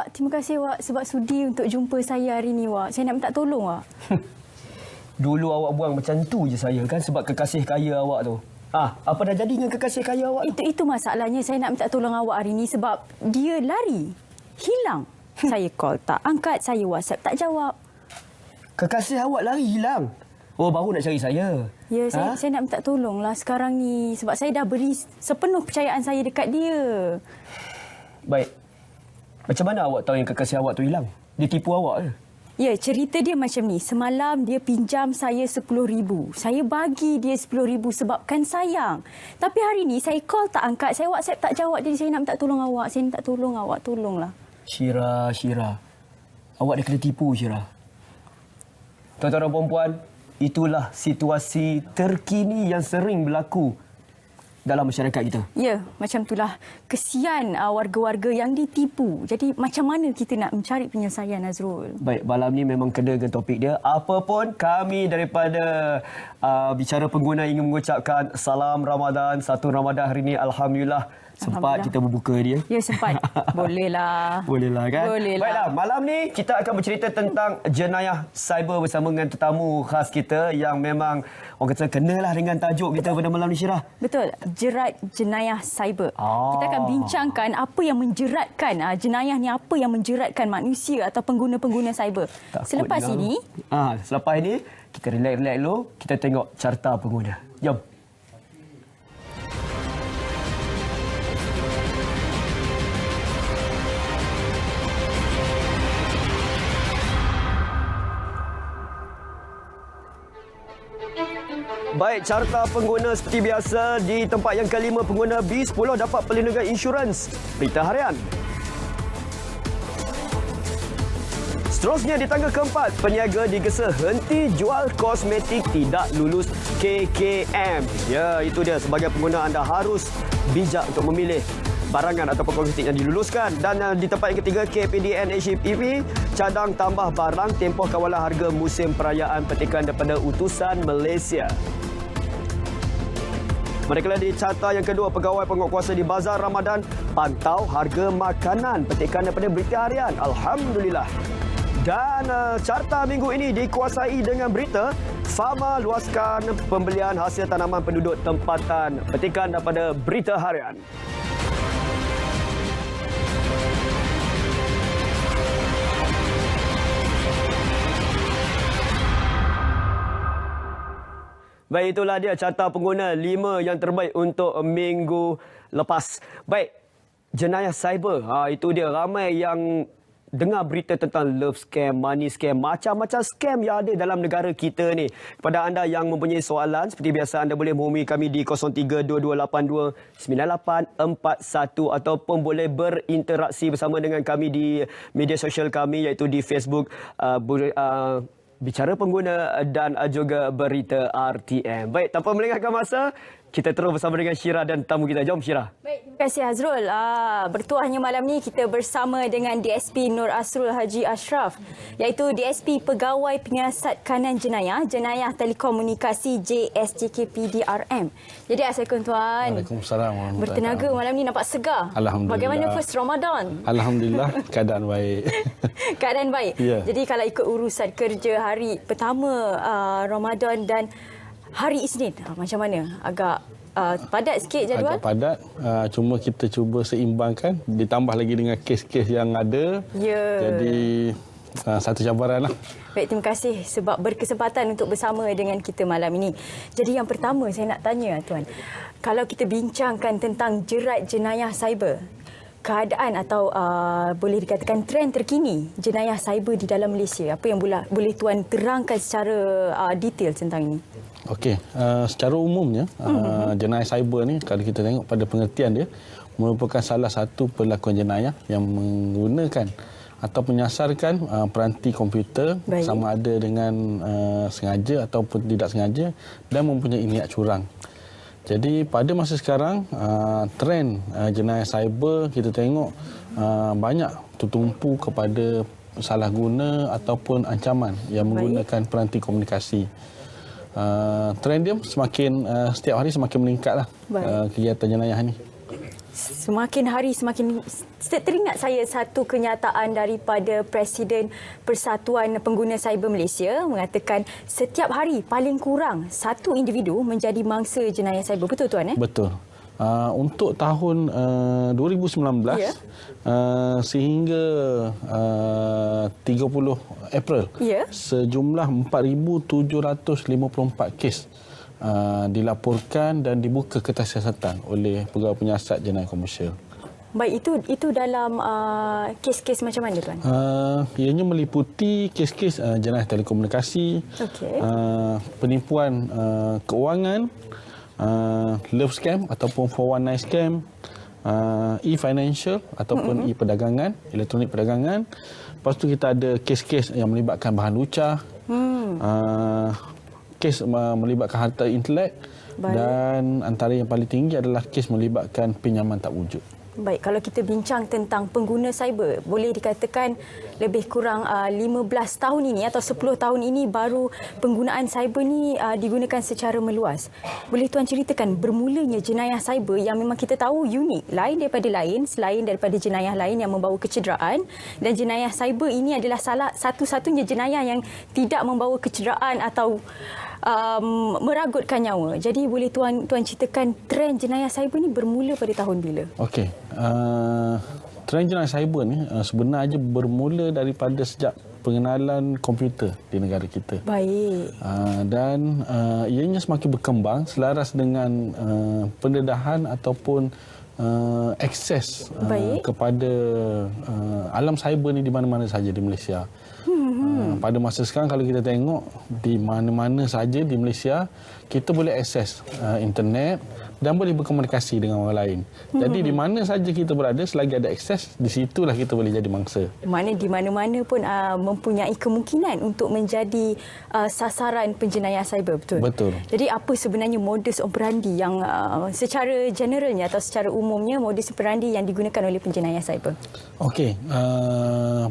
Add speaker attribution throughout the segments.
Speaker 1: Wak. Terima kasih Wak sebab sudi untuk jumpa saya hari ni Wak. Saya nak minta tolong Wak.
Speaker 2: Dulu awak buang macam tu je saya kan sebab kekasih kaya awak tu. Apa dah jadi dengan kekasih kaya awak?
Speaker 1: Itu masalahnya. Saya nak minta tolong awak hari ni sebab dia lari. Hilang. Saya call tak angkat, saya WhatsApp tak jawab.
Speaker 2: Kekasih awak lari hilang. Oh, baru nak cari saya.
Speaker 1: Ya, saya nak minta tolonglah sekarang ni sebab saya dah beri sepenuh percayaan saya dekat dia.
Speaker 2: Baik. Macam mana awak tahu yang kekasih awak tu hilang? Dia tipu awak ke?
Speaker 1: Ya, cerita dia macam ni. Semalam dia pinjam saya RM10,000. Saya bagi dia RM10,000 sebabkan sayang. Tapi hari ni saya call tak angkat, saya WhatsApp tak jawab. Jadi saya nak minta tolong awak. Saya minta tolong awak, tolonglah.
Speaker 2: Syira. Awak dah kena tipu, Syira. Tuan-tuan dan puan-puan, itulah situasi terkini yang sering berlaku dalam masyarakat kita.
Speaker 1: Ya, macam itulah. Kesian warga-warga yang ditipu. Jadi macam mana kita nak mencari penyelesaian, Azrul?
Speaker 2: Baik, malam ni memang kena dengan topik dia. Apa pun kami daripada Bicara Pengguna ingin mengucapkan salam Ramadan. Satu Ramadan hari ini, Alhamdulillah. Sempat kita berbuka dia.
Speaker 1: Ya, sempat. Bolehlah.
Speaker 2: Bolehlah kan?
Speaker 1: Bolehlah.
Speaker 2: Baiklah, malam ni kita akan bercerita tentang jenayah cyber bersama dengan tetamu khas kita yang memang orang kata kenalah dengan tajuk kita pada malam ni, Syirah.
Speaker 1: Betul. Jerat jenayah cyber. Kita akan bincangkan apa yang menjeratkan jenayah ni, apa yang menjeratkan manusia atau pengguna-pengguna cyber. Selepas ini,
Speaker 2: selepas ini kita relax-relax dulu, kita tengok carta pengguna. Jom. Baik, carta pengguna seperti biasa. Di tempat yang kelima, pengguna B10 dapat perlindungan insurans. Berita harian. Seterusnya di tangga keempat, peniaga digesa henti jual kosmetik tidak lulus KKM. Ya, itu dia. Sebagai pengguna anda harus bijak untuk memilih barangan atau kosmetik yang diluluskan. Dan di tempat yang ketiga, KPDN HEP cadang tambah barang tempoh kawalan harga musim perayaan, petikan daripada utusan Malaysia. Manakala di carta yang kedua, pegawai penguatkuasa di Bazar Ramadan pantau harga makanan, petikan daripada Berita Harian. Alhamdulillah. Dan carta minggu ini dikuasai dengan berita Fama luaskan pembelian hasil tanaman penduduk tempatan, petikan daripada Berita Harian. Baik, itulah dia carta pengguna 5 yang terbaik untuk minggu lepas. Baik, jenayah cyber. Itu dia, ramai yang dengar berita tentang love scam, money scam, macam-macam scam yang ada dalam negara kita ni. Kepada anda yang mempunyai soalan, seperti biasa anda boleh menghubungi kami di 0322829841 ataupun boleh berinteraksi bersama dengan kami di media sosial kami iaitu di Facebook, Bicara Pengguna dan juga Berita RTM. Baik, tanpa melengahkan masa, kita terus bersama dengan Syirah dan tamu kita. Jom, Syirah.
Speaker 1: Baik, terima kasih Azrul. Bertuahnya malam ni kita bersama dengan DSP Nur Asrul Haji Ashraf, iaitu DSP Pegawai Penyiasat Kanan Jenayah Telekomunikasi JSJKPDRM. Jadi, assalamualaikum tuan.
Speaker 3: Waalaikumsalam.
Speaker 1: Bertenaga malam ni nampak segar.
Speaker 3: Alhamdulillah.
Speaker 1: Bagaimana first Ramadan?
Speaker 3: Alhamdulillah, keadaan baik.
Speaker 1: Keadaan baik.
Speaker 3: Ya.
Speaker 1: Jadi kalau ikut urusan kerja hari pertama Ramadan dan hari Isnin, macam mana? Agak padat sikit jadual?
Speaker 3: Agak padat. Cuma kita cuba seimbangkan. Ditambah lagi dengan kes-kes yang ada.
Speaker 1: Ya.
Speaker 3: Jadi satu cabaran lah.
Speaker 1: Baik, terima kasih sebab berkesempatan untuk bersama dengan kita malam ini. Jadi yang pertama saya nak tanya tuan, kalau kita bincangkan tentang jerat jenayah cyber, keadaan atau boleh dikatakan trend terkini jenayah cyber di dalam Malaysia, apa yang boleh tuan terangkan secara detail tentang ini?
Speaker 3: Okey, secara umumnya jenayah cyber ni kalau kita tengok pada pengertian dia merupakan salah satu perlakuan jenayah yang menggunakan atau menyasarkan peranti komputer. Baik. Sama ada dengan sengaja ataupun tidak sengaja dan mempunyai niat curang. Jadi pada masa sekarang trend jenayah cyber kita tengok banyak tertumpu kepada salah guna ataupun ancaman yang menggunakan peranti komunikasi. Trend dia semakin setiap hari semakin meningkatlah kegiatan jenayah ini.
Speaker 1: Semakin hari semakin teringat saya satu kenyataan daripada Presiden Persatuan Pengguna Cyber Malaysia mengatakan setiap hari paling kurang satu individu menjadi mangsa jenayah cyber. Betul tuan?
Speaker 3: Betul. Untuk tahun 2019
Speaker 1: Ya.
Speaker 3: sehingga 30 April,
Speaker 1: Ya.
Speaker 3: sejumlah 4,754 kes dilaporkan dan dibuka ketasiasatan oleh Pegawai Penyiasat Jenayah Komersial.
Speaker 1: Baik, itu dalam kes-kes macam mana tuan?
Speaker 3: Ianya meliputi kes-kes jenayah telekomunikasi,
Speaker 1: Okey.
Speaker 3: penipuan keuangan, love scam ataupun 419 scam, e-financial ataupun e-perdagangan, elektronik perdagangan. Lepas tu kita ada kes-kes yang melibatkan bahan lucah, kes melibatkan harta intelek.
Speaker 1: Baik.
Speaker 3: Dan antara yang paling tinggi adalah kes melibatkan pinjaman tak wujud.
Speaker 1: Baik, kalau kita bincang tentang pengguna cyber, boleh dikatakan lebih kurang 15 tahun ini atau 10 tahun ini baru penggunaan cyber ni digunakan secara meluas. Boleh tuan ceritakan bermulanya jenayah cyber yang memang kita tahu unik, selain daripada jenayah lain yang membawa kecederaan, dan jenayah cyber ini adalah salah satu-satunya jenayah yang tidak membawa kecederaan atau meragutkan nyawa. Jadi boleh tuan ceritakan trend jenayah cyber ni bermula pada tahun bila?
Speaker 3: Okey, trend jenayah cyber ni sebenarnya bermula daripada sejak pengenalan komputer di negara kita.
Speaker 1: Baik.
Speaker 3: Dan ianya semakin berkembang selaras dengan pendedahan ataupun akses kepada alam cyber ni di mana-mana saja di Malaysia. Pada masa sekarang kalau kita tengok di mana-mana saja di Malaysia kita boleh akses internet dan boleh berkomunikasi dengan orang lain. Jadi di mana saja kita berada selagi ada akses, di situlah kita boleh jadi mangsa.
Speaker 1: Mana di mana-mana pun mempunyai kemungkinan untuk menjadi sasaran penjenayah cyber, betul?
Speaker 3: Betul.
Speaker 1: Jadi apa sebenarnya modus operandi yang secara generalnya atau secara umumnya modus operandi yang digunakan oleh penjenayah cyber?
Speaker 3: Okey,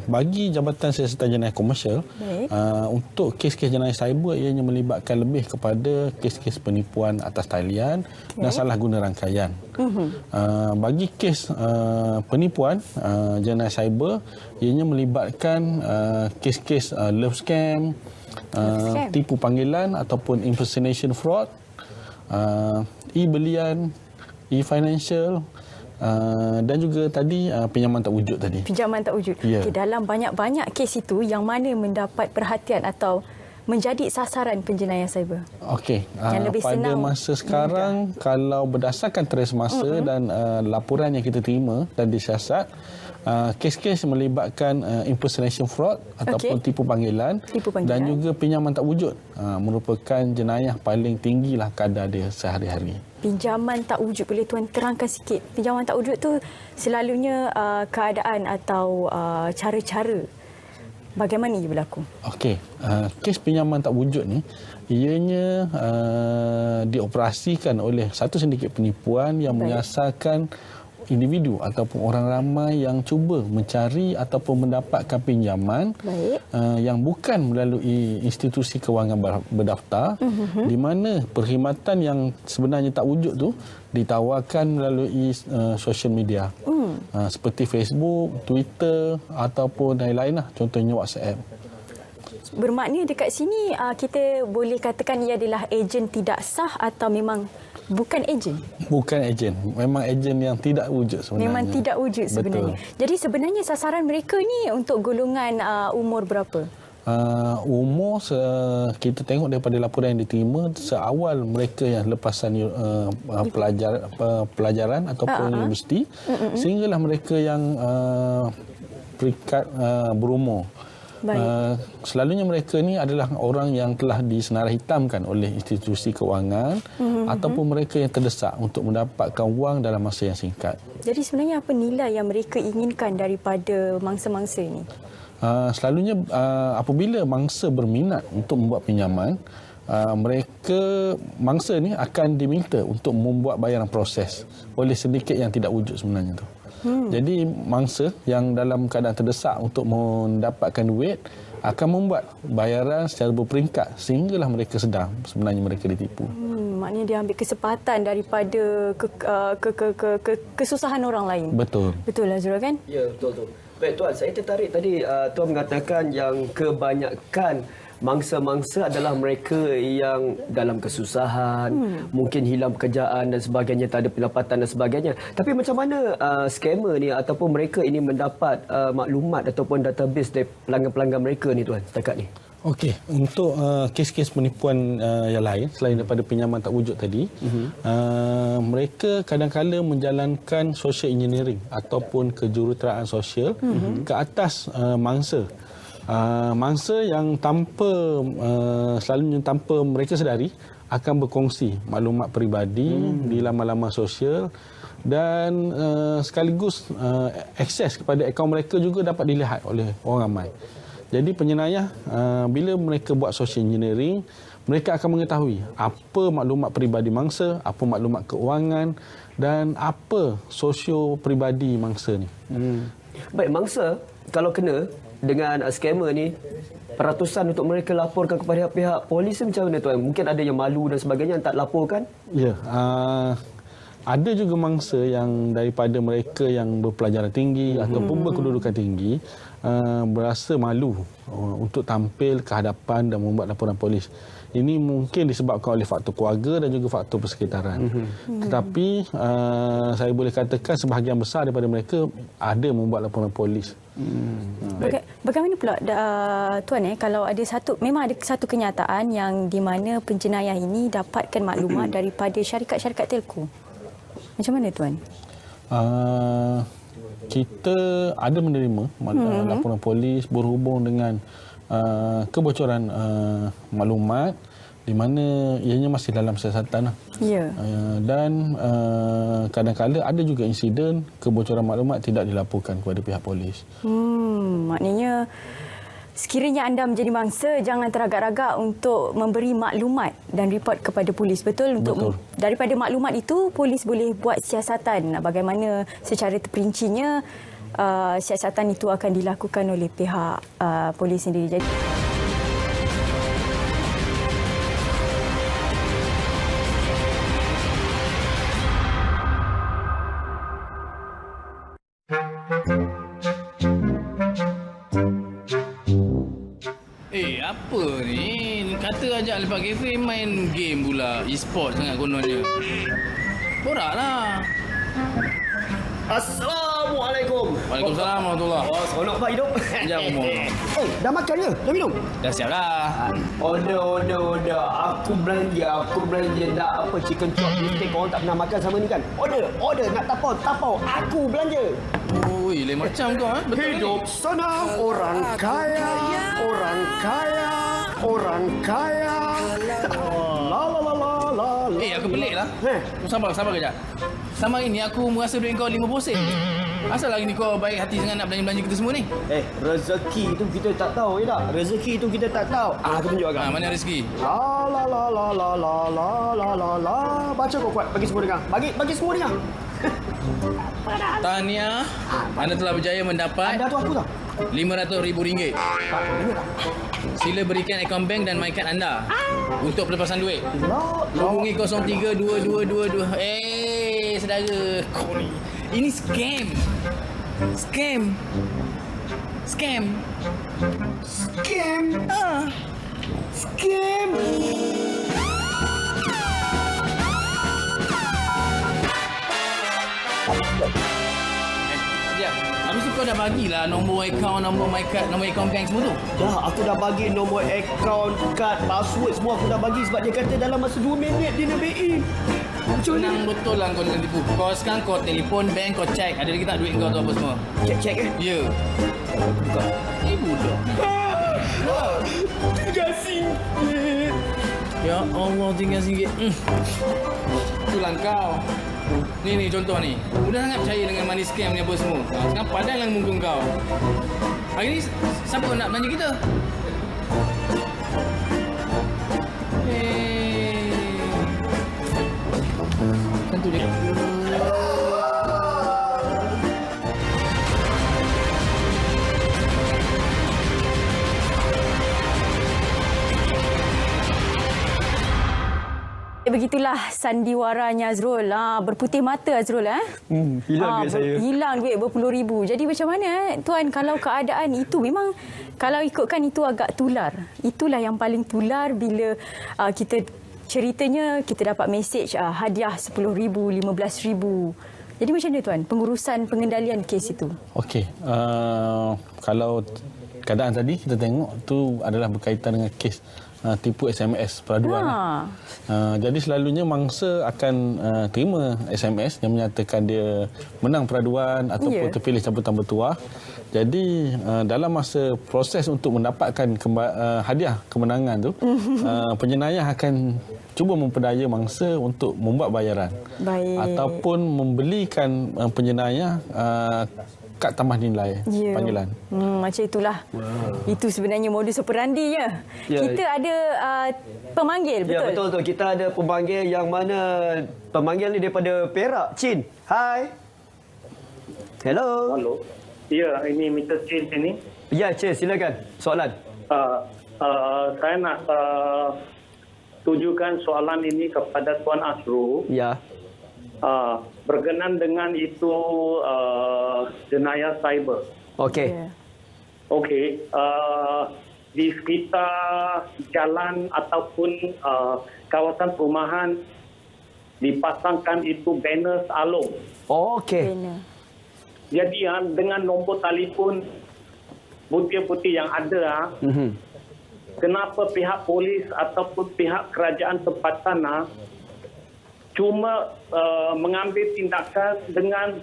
Speaker 3: bagi Jabatan Siasatan Jenayah Komersial, untuk kes-kes jenayah cyber ianya melibatkan lebih kepada kes-kes penipuan atas talian dan salah guna rangkaian. Bagi kes penipuan jenayah cyber ianya melibatkan kes-kes love scam, tipu panggilan ataupun impersonation fraud, e-belian, e-financial, dan juga tadi pinjaman tak wujud tadi.
Speaker 1: Pinjaman tak wujud.
Speaker 3: Ya.
Speaker 1: Okay, dalam banyak-banyak kes itu yang mana mendapat perhatian atau menjadi sasaran penjenayah cyber?
Speaker 3: Okey,
Speaker 1: Yang lebih
Speaker 3: pada
Speaker 1: senang
Speaker 3: masa sekarang kalau berdasarkan trace masa dan laporan yang kita terima dan disiasat, kes-kes melibatkan impersonation fraud ataupun tipu panggilan dan juga pinjaman tak wujud merupakan jenayah paling tinggilah kadar dia sehari-hari.
Speaker 1: Pinjaman tak wujud, boleh tuan terangkan sikit? Pinjaman tak wujud tu selalunya keadaan atau cara-cara bagaimana ia berlaku?
Speaker 3: Okey, kes pinjaman tak wujud ni ianya dioperasikan oleh satu sindiket penipuan yang menyasarkan individu ataupun orang ramai yang cuba mencari ataupun mendapatkan pinjaman yang bukan melalui institusi kewangan berdaftar, di mana perkhidmatan yang sebenarnya tak wujud tu ditawarkan melalui social media seperti Facebook, Twitter ataupun lain-lain lah, contohnya WhatsApp.
Speaker 1: Bermakna dekat sini kita boleh katakan ia adalah ejen tidak sah atau memang bukan ejen? Bukan
Speaker 3: ejen. Memang ejen yang tidak wujud sebenarnya.
Speaker 1: Memang tidak wujud sebenarnya. Betul. Jadi sebenarnya sasaran mereka ni untuk golongan umur berapa?
Speaker 3: Umur kita tengok daripada laporan yang diterima seawal mereka yang lepasan pelajaran ataupun universiti sehinggalah mereka yang peringkat berumur. Selalunya mereka ni adalah orang yang telah disenarai hitamkan oleh institusi kewangan ataupun mereka yang terdesak untuk mendapatkan wang dalam masa yang singkat.
Speaker 1: Jadi sebenarnya apa nilai yang mereka inginkan daripada mangsa-mangsa ini?
Speaker 3: Selalunya apabila mangsa berminat untuk membuat pinjaman, mangsa ni akan diminta untuk membuat bayaran proses oleh sindiket yang tidak wujud sebenarnya tu. Jadi mangsa yang dalam keadaan terdesak untuk mendapatkan duit akan membuat bayaran secara berperingkat sehinggalah mereka sedar sebenarnya mereka ditipu.
Speaker 1: maknanya dia ambil kesempatan daripada kesusahan orang lain.
Speaker 3: Betul.
Speaker 1: Betul lah Azrul kan?
Speaker 2: Ya, betul. Baik Tuan, saya tertarik tadi Tuan mengatakan yang kebanyakan mangsa-mangsa adalah mereka yang dalam kesusahan, mungkin hilang pekerjaan dan sebagainya, tak ada pendapatan dan sebagainya. Tapi macam mana scammer ni ataupun mereka ini mendapat maklumat ataupun database dari pelanggan-pelanggan mereka ni Tuan setakat ni?
Speaker 3: Okey, untuk kes-kes penipuan yang lain selain daripada pinjaman tak wujud tadi, mereka kadang-kala menjalankan social engineering ataupun kejuruteraan sosial ke atas mangsa. Mangsa yang selalunya tanpa mereka sedari akan berkongsi maklumat peribadi di laman-laman sosial dan sekaligus akses kepada akaun mereka juga dapat dilihat oleh orang ramai. Jadi penjenayah bila mereka buat social engineering, mereka akan mengetahui apa maklumat peribadi mangsa, apa maklumat keuangan dan apa sosio peribadi mangsa ni.
Speaker 2: Baik, mangsa kalau kena dengan scammer ni, peratusan untuk mereka laporkan kepada pihak polis macam mana Tuan? Mungkin ada yang malu dan sebagainya yang tak laporkan?
Speaker 3: Ya, ada juga mangsa yang daripada mereka yang berpelajaran tinggi ataupun berkedudukan tinggi berasa malu untuk tampil ke hadapan dan membuat laporan polis. Ini mungkin disebabkan oleh faktor keluarga dan juga faktor persekitaran. Tetapi saya boleh katakan sebahagian besar daripada mereka ada membuat laporan polis.
Speaker 1: Bagaimana pula Tuan kalau memang ada satu kenyataan yang di mana penjenayah ini dapatkan maklumat daripada syarikat-syarikat telco. Macam mana Tuan?
Speaker 3: Kita ada menerima laporan polis berhubung dengan kebocoran maklumat di mana ianya masih dalam siasatan.
Speaker 1: Ya.
Speaker 3: Dan kadang-kadang ada juga insiden kebocoran maklumat tidak dilaporkan kepada pihak polis.
Speaker 1: Maknanya sekiranya anda menjadi mangsa, jangan teragak-ragak untuk memberi maklumat dan report kepada polis. Betul? Betul. Daripada maklumat itu, polis boleh buat siasatan bagaimana secara terperincinya siasatan itu akan dilakukan oleh pihak polis sendiri. Jadi
Speaker 4: apa ni? Kata ajak lepak kafe main game pula. E-sport sangat kononnya. Boraklah.
Speaker 2: Assalamualaikum.
Speaker 4: Waalaikumsalam warahmatullahi.
Speaker 2: Oh, seronok Pak hidup.
Speaker 4: Sekejap ngomong.
Speaker 2: Dah makan ke? Dah minum?
Speaker 4: Dah siap dah.
Speaker 2: Order. Aku belanja dah apa chicken chop steak. Korang tak pernah makan sama ni kan? Order. Nak tapau. Aku belanja.
Speaker 4: Oi, lain macam kau betul
Speaker 2: Hidup
Speaker 4: ni.
Speaker 2: senang orang kaya.
Speaker 4: Aku pelik lah. Sabar kejap. Sama hari ni aku merasa duit kau 50 sen. Asal hari ni kau baik hati sangat nak belanja-belanja kita semua ni?
Speaker 2: Rezeki tu kita tak tahu tak? Aku tunjuk agak.
Speaker 4: Mana rezeki?
Speaker 2: La. Baca kau kuat. Bagi semua dengar. Bagi semua dengar.
Speaker 4: Tahniah, anda telah berjaya mendapat
Speaker 2: Anda tu aku tak?
Speaker 4: RM500,000. Sila berikan akaun bank dan my card anda untuk pelepasan duit. Hubungi 032222. Saudara, kau ni. Ini scam. Sekejap. Habis tu kau dah bagilah nombor akaun, nombor my card, nombor akaun bank semua tu.
Speaker 2: Dah, aku dah bagi nombor akaun, kad, password semua aku dah bagi sebab dia kata dalam masa 2 minit dia nak BI.
Speaker 4: Senang betul lah kau nak tipu. Kau sekarang kau telefon bank, kau check ada lagi tak duit kau tu apa semua.
Speaker 2: Check
Speaker 4: Ya.
Speaker 2: Buka.
Speaker 4: Budak.
Speaker 2: RM3.
Speaker 4: Ya Allah, RM3. Itulah kau. Ni contoh ni. Mudah sangat percaya dengan money scam ni apa semua. Sekarang padanglah muka kau. Hari ni siapa nak belanja kita? Tentu dia.
Speaker 1: begitulah sandiwaranya Azrul. Berputih mata Azrul.
Speaker 2: Hilang duit saya.
Speaker 1: Hilang duit berpuluh ribu. Jadi macam mana Tuan kalau keadaan itu memang kalau ikutkan itu agak tular. Itulah yang paling tular bila kita ceritanya kita dapat mesej hadiah 10,000, 15,000. Jadi macam mana Tuan pengurusan pengendalian kes itu?
Speaker 3: Okey, kalau keadaan tadi kita tengok tu adalah berkaitan dengan kes tipu SMS peraduan. Jadi selalunya mangsa akan terima SMS yang menyatakan dia menang peraduan ataupun terpilih cabutan bertuah. Jadi dalam masa proses untuk mendapatkan hadiah kemenangan tu, penjenayah akan cuba memperdaya mangsa untuk membuat bayaran.
Speaker 1: Baik.
Speaker 3: Ataupun membelikan penjenayah kad tambah nilai panggilan.
Speaker 1: Macam itulah. Itu sebenarnya modus operandinya. Kita ada pemanggil, betul?
Speaker 2: Ya, betul tu. Kita ada pemanggil yang mana pemanggil ni daripada Perak. Chin. Hai. Hello.
Speaker 5: Halo. Ya, ini Mr. Chin sini.
Speaker 2: Ya, Chin, silakan. Soalan.
Speaker 5: Saya nak tujukan soalan ini kepada Tuan Azrul.
Speaker 2: Ya.
Speaker 5: Berkenaan dengan itu jenayah cyber.
Speaker 2: Okey.
Speaker 5: Okey. Di sekitar jalan ataupun kawasan perumahan dipasangkan itu banner alung.
Speaker 2: Okey.
Speaker 5: Jadi dengan nombor telefon putih-putih yang ada, kenapa pihak polis ataupun pihak kerajaan tempatan cuma mengambil tindakan dengan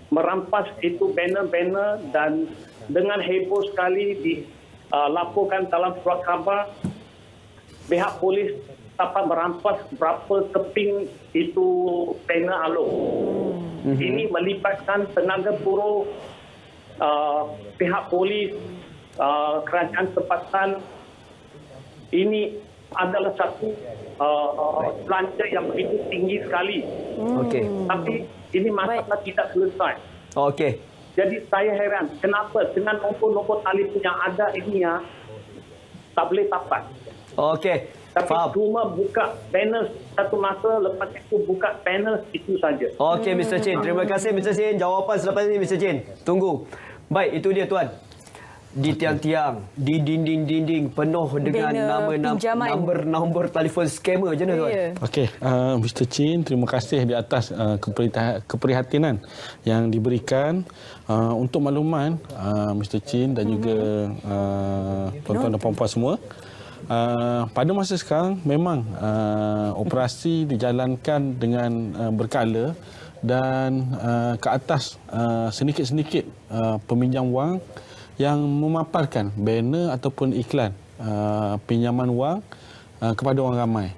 Speaker 5: merampas itu banner-banner dan dengan heboh sekali dilaporkan dalam surat khabar pihak polis dapat merampas berapa keping itu banner alung. Ini melibatkan tenaga buruh, pihak polis, kerajaan tempatan. Ini adalah satu belanja yang begitu tinggi sekali.
Speaker 2: Okey.
Speaker 5: Tapi ini masalah tidak selesai.
Speaker 2: Okey.
Speaker 5: Jadi saya heran kenapa dengan nombor-nombor telefon yang ada ini tak boleh dapat.
Speaker 2: Okey.
Speaker 5: Tapi
Speaker 2: Faham.
Speaker 5: cuma buka banner satu masa, lepas itu buka banner itu saja.
Speaker 2: Okey, Mr. Chin. Terima kasih, Mr. Chin. Jawapan selepas ini, Mr. Chin. Tunggu. Baik, itu dia, Tuan. Di tiang-tiang, di dinding-dinding penuh dengan nombor telefon scammer. Macam mana, Tuan?
Speaker 3: Okey, Mr. Chin, terima kasih di atas keprihatinan yang diberikan. Untuk makluman, Mr. Chin dan juga tuan-tuan dan puan-puan semua, pada masa sekarang memang operasi dijalankan dengan berkala dan ke atas sedikit-sedikit peminjam wang yang memaparkan banner ataupun iklan pinjaman wang kepada orang ramai.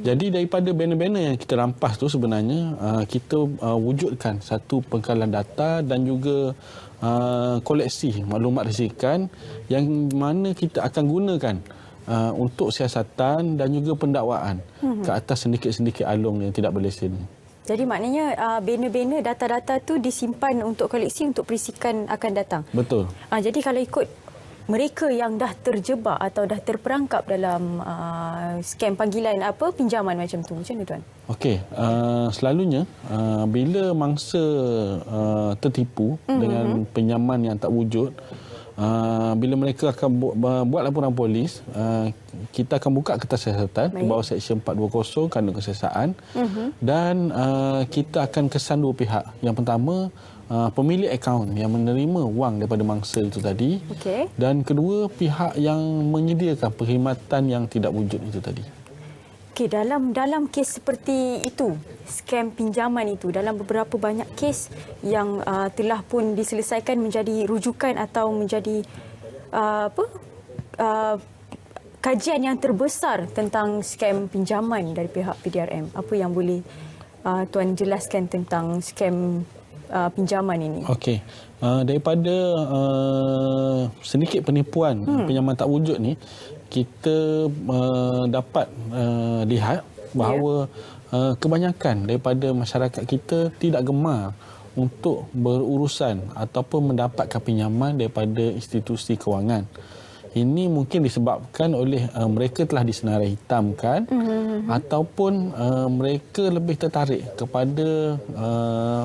Speaker 3: Jadi daripada banner-banner yang kita rampas tu sebenarnya kita wujudkan satu pengkalan data dan juga koleksi maklumat risikan yang mana kita akan gunakan untuk siasatan dan juga pendakwaan ke atas sedikit-sedikit alung yang tidak berlesen.
Speaker 1: Jadi maknanya banner-banner data-data tu disimpan untuk koleksi untuk perisikan akan datang.
Speaker 3: Betul.
Speaker 1: Jadi kalau ikut mereka yang dah terjebak atau dah terperangkap dalam skam panggilan pinjaman macam tu, macam mana Tuan? Okey,
Speaker 3: selalunya bila mangsa tertipu dengan pinjaman yang tak wujud, bila mereka akan buat laporan polis, kita akan buka kertas siasatan di bawah Seksyen 420 kandung kesiasaan dan kita akan kesan dua pihak. Yang pertama, pemilik akaun yang menerima wang daripada mangsa itu tadi, dan kedua, pihak yang menyediakan perkhidmatan yang tidak wujud itu tadi.
Speaker 1: Okey, dalam kes seperti itu, skam pinjaman itu, dalam beberapa banyak kes yang telah pun diselesaikan menjadi rujukan atau menjadi kajian yang terbesar tentang skam pinjaman dari pihak PDRM. Apa yang boleh Tuan jelaskan tentang skam pinjaman ini?
Speaker 3: Okey, daripada sedikit penipuan pinjaman tak wujud ni, kita dapat lihat bahawa kebanyakan daripada masyarakat kita tidak gemar untuk berurusan ataupun mendapatkan pinjaman daripada institusi kewangan. Ini mungkin disebabkan oleh mereka telah disenarai hitamkan ataupun mereka lebih tertarik kepada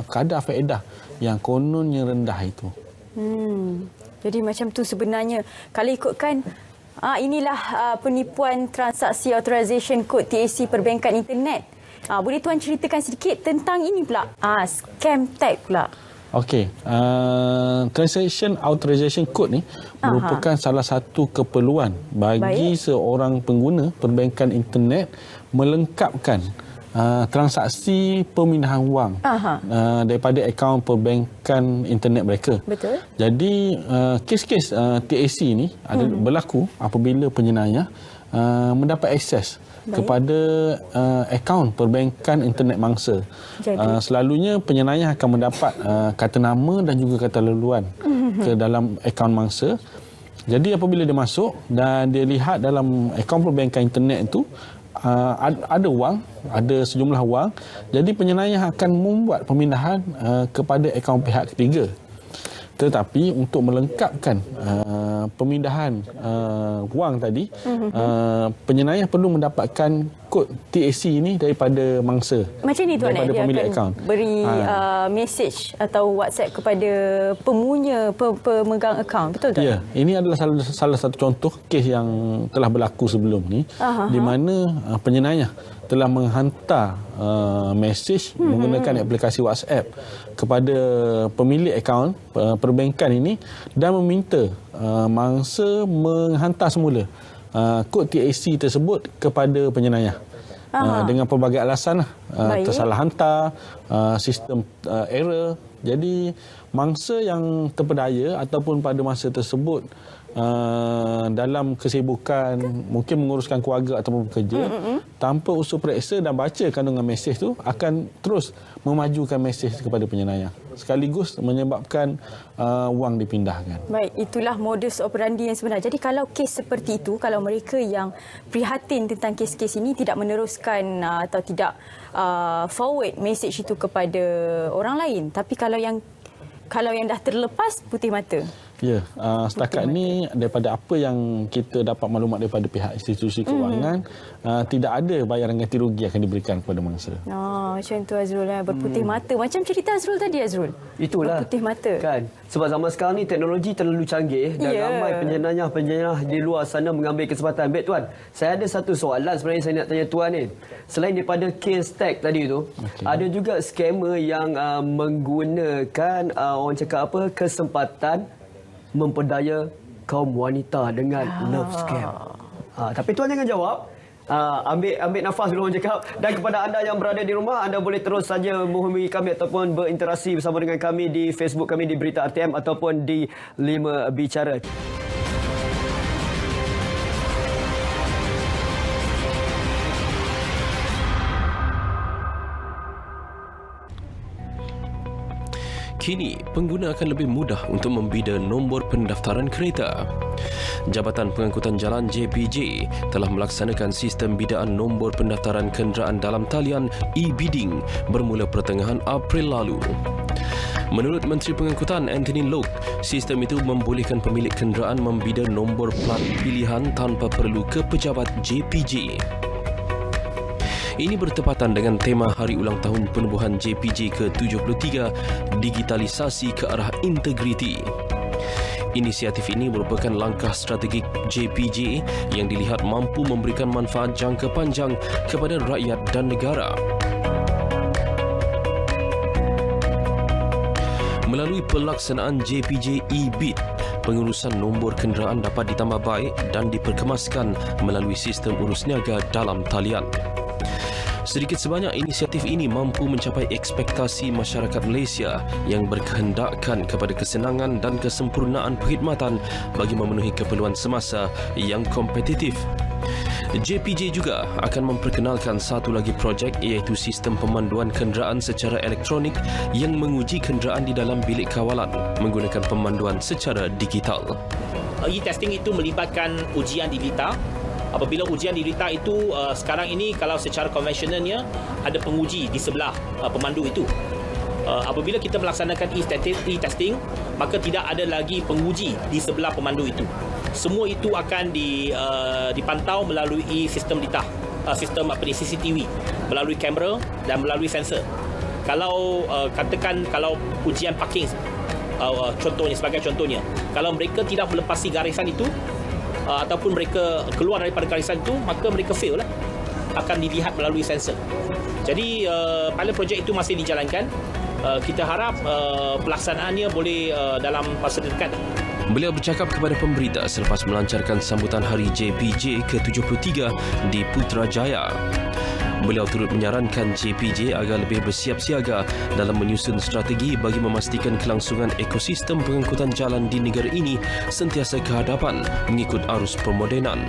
Speaker 3: kadar faedah yang kononnya rendah itu.
Speaker 1: Jadi macam tu sebenarnya. Kalau ikutkan inilah penipuan transaksi authorization code TAC perbankan internet. Boleh tuan ceritakan sedikit tentang ini pula? Scam tag pula.
Speaker 3: Okey, Transaction Authorization Code ni merupakan salah satu keperluan bagi seorang pengguna perbankan internet melengkapkan transaksi pemindahan wang daripada akaun perbankan internet mereka.
Speaker 1: Betul.
Speaker 3: Jadi kes-kes TAC ni ada berlaku apabila penjenayah mendapat akses kepada akaun perbankan internet mangsa. Selalunya penjenayah akan mendapat kata nama dan juga kata laluan ke dalam akaun mangsa. Jadi apabila dia masuk dan dia lihat dalam akaun perbankan internet itu ada wang, ada sejumlah wang, jadi penjenayah akan membuat pemindahan kepada akaun pihak ketiga. Tetapi untuk melengkapkan pemindahan wang tadi, penjenayah perlu mendapatkan kod TAC ini daripada mangsa.
Speaker 1: Macam ni tuan,
Speaker 3: daripada
Speaker 1: dia
Speaker 3: pemilik
Speaker 1: akan
Speaker 3: akaun.
Speaker 1: Beri message atau WhatsApp kepada pemegang akaun. Betul tak?
Speaker 3: Ya, ini adalah salah satu contoh kes yang telah berlaku sebelum ni, di mana penjenayah telah menghantar mesej menggunakan aplikasi WhatsApp kepada pemilik akaun perbankan ini dan meminta mangsa menghantar semula kod TAC tersebut kepada penjenayah. Dengan pelbagai alasan tersalah hantar, sistem error. Jadi mangsa yang terpedaya ataupun pada masa tersebut dalam kesibukan mungkin menguruskan keluarga ataupun bekerja, tanpa usul periksa dan baca kandungan mesej tu, akan terus memajukan mesej kepada penjenayah, sekaligus menyebabkan wang dipindahkan.
Speaker 1: Baik, itulah modus operandi yang sebenar. Jadi kalau kes seperti itu, kalau mereka yang prihatin tentang kes-kes ini tidak meneruskan atau tidak forward mesej itu kepada orang lain, tapi kalau yang dah terlepas, putih mata.
Speaker 3: Ya, setakat ni daripada apa yang kita dapat maklumat daripada pihak institusi kewangan, tidak ada bayaran ganti rugi akan diberikan kepada mangsa.
Speaker 1: Macam tu Azrul, berputih mata. Macam cerita Azrul tadi, Azrul.
Speaker 2: Itulah.
Speaker 1: Berputih mata.
Speaker 2: Kan? Sebab zaman sekarang ni teknologi terlalu canggih dan ramai penjenayah di luar sana mengambil kesempatan. Baik tuan, saya ada satu soalan sebenarnya saya nak tanya tuan ni. Selain daripada case tag tadi tu, ada juga scammer yang menggunakan orang cakap apa, kesempatan memperdaya kaum wanita dengan love scam. Tapi tuan jangan jawab. Ambil nafas dulu orang cakap. Dan kepada anda yang berada di rumah, anda boleh terus saja menghubungi kami ataupun berinteraksi bersama dengan kami di Facebook kami di Berita RTM ataupun di 5 Bicara.
Speaker 6: Kini, pengguna akan lebih mudah untuk membida nombor pendaftaran kereta. Jabatan Pengangkutan Jalan JPJ telah melaksanakan sistem bidaan nombor pendaftaran kenderaan dalam talian e-bidding bermula pertengahan April lalu. Menurut Menteri Pengangkutan Anthony Loke, sistem itu membolehkan pemilik kenderaan membida nombor plat pilihan tanpa perlu ke pejabat JPJ. Ini bertepatan dengan tema Hari Ulang Tahun Penubuhan JPJ ke-73, Digitalisasi ke Arah Integriti. Inisiatif ini merupakan langkah strategik JPJ yang dilihat mampu memberikan manfaat jangka panjang kepada rakyat dan negara. Melalui pelaksanaan JPJ e-bid, pengurusan nombor kenderaan dapat ditambah baik dan diperkemaskan melalui sistem urus niaga dalam talian. Sedikit sebanyak inisiatif ini mampu mencapai ekspektasi masyarakat Malaysia yang berkehendakkan kepada kesenangan dan kesempurnaan perkhidmatan bagi memenuhi keperluan semasa yang kompetitif. JPJ juga akan memperkenalkan satu lagi projek iaitu sistem pemanduan kenderaan secara elektronik yang menguji kenderaan di dalam bilik kawalan menggunakan pemanduan secara digital.
Speaker 7: E-testing itu melibatkan ujian di Lita. Apabila ujian di Lita itu sekarang ini kalau secara konvensionalnya ada penguji di sebelah pemandu itu. Apabila kita melaksanakan e-testing, maka tidak ada lagi penguji di sebelah pemandu itu. semua itu akan dipantau melalui sistem DITA, sistem CCTV, melalui kamera dan melalui sensor. Kalau katakan kalau ujian parking sebagai contohnya, kalau mereka tidak melepasi garisan itu ataupun mereka keluar daripada garisan itu, maka mereka fail lah, akan dilihat melalui sensor. Jadi pilot projek itu masih dijalankan. Kita harap pelaksanaannya boleh dalam masa dekat.
Speaker 6: Beliau bercakap kepada pemberita selepas melancarkan sambutan Hari JPJ ke-73 di Putrajaya. Beliau turut menyarankan JPJ agar lebih bersiap siaga dalam menyusun strategi bagi memastikan kelangsungan ekosistem pengangkutan jalan di negara ini sentiasa ke hadapan mengikut arus permodenan.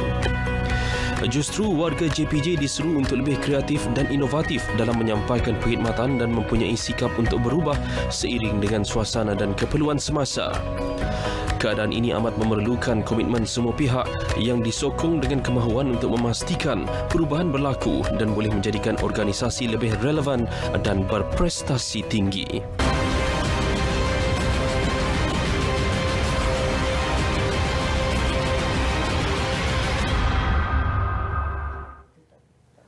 Speaker 6: Justru warga JPJ diseru untuk lebih kreatif dan inovatif dalam menyampaikan perkhidmatan dan mempunyai sikap untuk berubah seiring dengan suasana dan keperluan semasa. Keadaan ini amat memerlukan komitmen semua pihak yang disokong dengan kemahuan untuk memastikan perubahan berlaku dan boleh menjadikan organisasi lebih relevan dan berprestasi tinggi.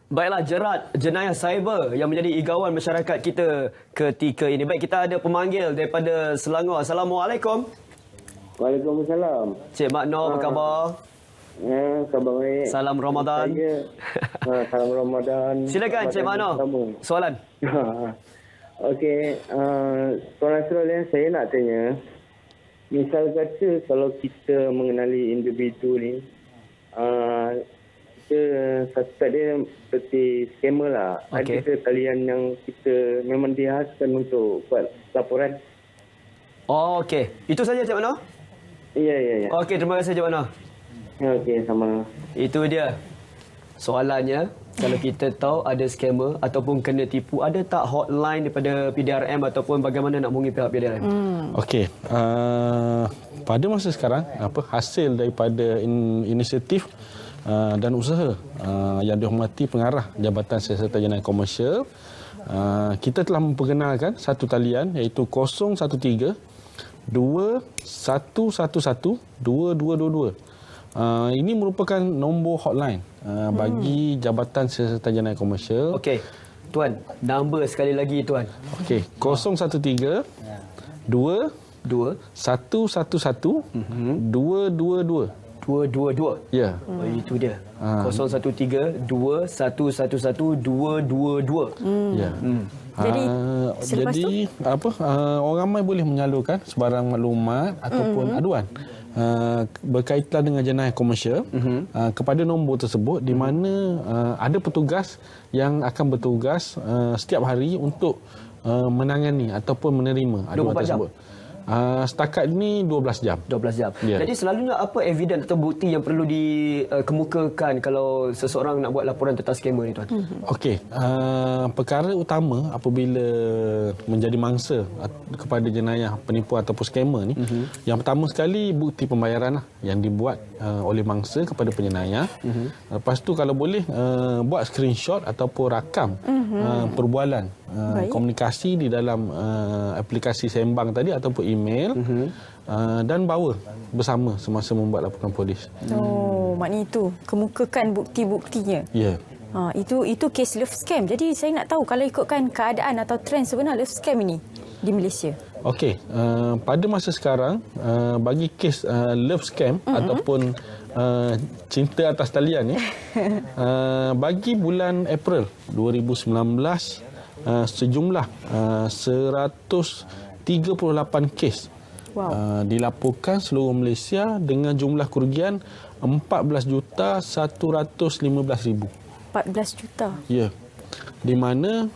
Speaker 2: Baiklah, jerat jenayah cyber yang menjadi igawan masyarakat kita ketika ini. Baik, kita ada pemanggil daripada Selangor. Assalamualaikum.
Speaker 8: Waalaikumsalam.
Speaker 2: Cik Mak Noh, apa khabar?
Speaker 8: Khabar baik.
Speaker 2: Salam Ramadan.
Speaker 8: Salam Ramadan.
Speaker 2: Silakan Cik Mak Noh. Soalan.
Speaker 8: Okey, Tuan Asrul, saya nak tanya. Misal kata kalau kita mengenali individu ni, kita suspect dia seperti scammer lah.
Speaker 2: Okay.
Speaker 8: Ada talian yang kita memang dihaskan untuk buat laporan?
Speaker 2: Oh, okey. Itu saja Cik Mak Noh?
Speaker 8: Ya.
Speaker 2: Okey, terima kasih Cik Mak Noh.
Speaker 8: Okey, sama.
Speaker 2: Itu dia. Soalannya, kalau kita tahu ada scammer ataupun kena tipu, ada tak hotline daripada PDRM ataupun bagaimana nak menghubungi pihak PDRM?
Speaker 3: Okey, pada masa sekarang hasil daripada inisiatif dan usaha yang dihormati pengarah Jabatan Siasatan Jenayah Komersial, kita telah memperkenalkan satu talian iaitu 013 2111 2222. Ini merupakan nombor hotline bagi Jabatan Siasatan Jenayah Komersial.
Speaker 2: Okey. Tuan, number sekali lagi Tuan.
Speaker 3: Okey, 013 2 111 222.
Speaker 2: 222.
Speaker 3: Ya.
Speaker 2: Oh, itu dia. 013 2111 222.
Speaker 3: Ya.
Speaker 1: Jadi
Speaker 3: orang ramai boleh menyalurkan sebarang maklumat ataupun aduan berkaitan dengan jenayah komersial kepada nombor tersebut, di mana ada petugas yang akan bertugas setiap hari untuk menangani ataupun menerima aduan tersebut. Setakat ini 12 jam.
Speaker 2: 12 jam.
Speaker 3: Ya.
Speaker 2: Jadi selalunya apa evidence atau bukti yang perlu dikemukakan kalau seseorang nak buat laporan tentang scammer ni Tuan?
Speaker 3: Okey, perkara utama apabila menjadi mangsa kepada jenayah penipu ataupun scammer ni, yang pertama sekali bukti pembayaran lah yang dibuat oleh mangsa kepada penjenayah. Lepas tu kalau boleh buat screenshot ataupun rakam perbualan komunikasi di dalam aplikasi sembang tadi ataupun email, dan bawa bersama semasa membuat laporan polis.
Speaker 1: Oh, maknanya itu kemukakan bukti-buktinya.
Speaker 3: Ya.
Speaker 1: Itu kes love scam. Jadi saya nak tahu kalau ikutkan keadaan atau trend sebenar love scam ini di Malaysia.
Speaker 3: Okey, pada masa sekarang bagi kes love scam ataupun cinta atas talian ni, bagi bulan April 2019 sejumlah 138 kes dilaporkan seluruh Malaysia dengan jumlah kerugian 14,115,000.
Speaker 1: 14 juta.
Speaker 3: Ya. Di mana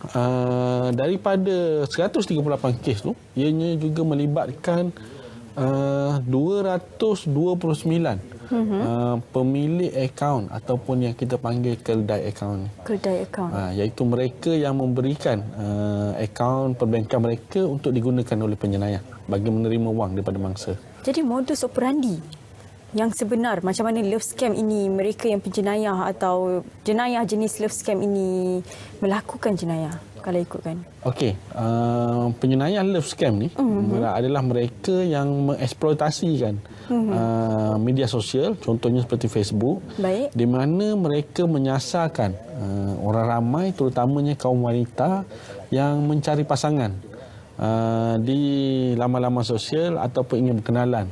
Speaker 3: daripada 138 kes tu, ianya juga melibatkan 229 pemilik akaun ataupun yang kita panggil keldai akaun.
Speaker 1: Keldai akaun.
Speaker 3: Iaitu mereka yang memberikan akaun perbankan mereka untuk digunakan oleh penjenayah bagi menerima wang daripada mangsa.
Speaker 1: Jadi modus operandi yang sebenar, macam mana love scam ini, mereka yang penjenayah atau jenayah jenis love scam ini melakukan jenayah? kalau ikutkan?
Speaker 3: Okey, penyenayah love scam ni adalah mereka yang mengeksploitasikan media sosial, contohnya seperti Facebook,
Speaker 1: Baik.
Speaker 3: di mana mereka menyasarkan orang ramai, terutamanya kaum wanita yang mencari pasangan di laman-laman sosial ataupun ingin berkenalan.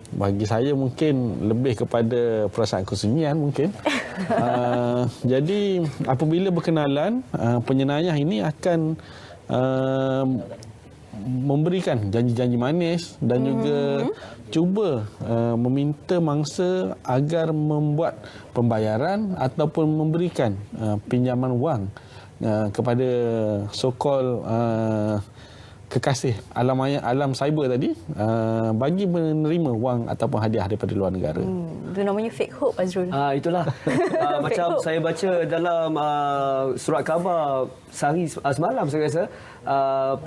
Speaker 3: Bagi saya mungkin lebih kepada perasaan kesunyian mungkin. Jadi apabila berkenalan, penyenayah ini akan memberikan janji-janji manis dan juga cuba meminta mangsa agar membuat pembayaran ataupun memberikan pinjaman wang kepada so-called kekasih alam cyber tadi bagi menerima wang ataupun hadiah daripada luar negara.
Speaker 1: Itu namanya fake hope, Azrul.
Speaker 2: Itulah macam
Speaker 1: hope.
Speaker 2: saya baca dalam surat khabar sehari semalam, saya rasa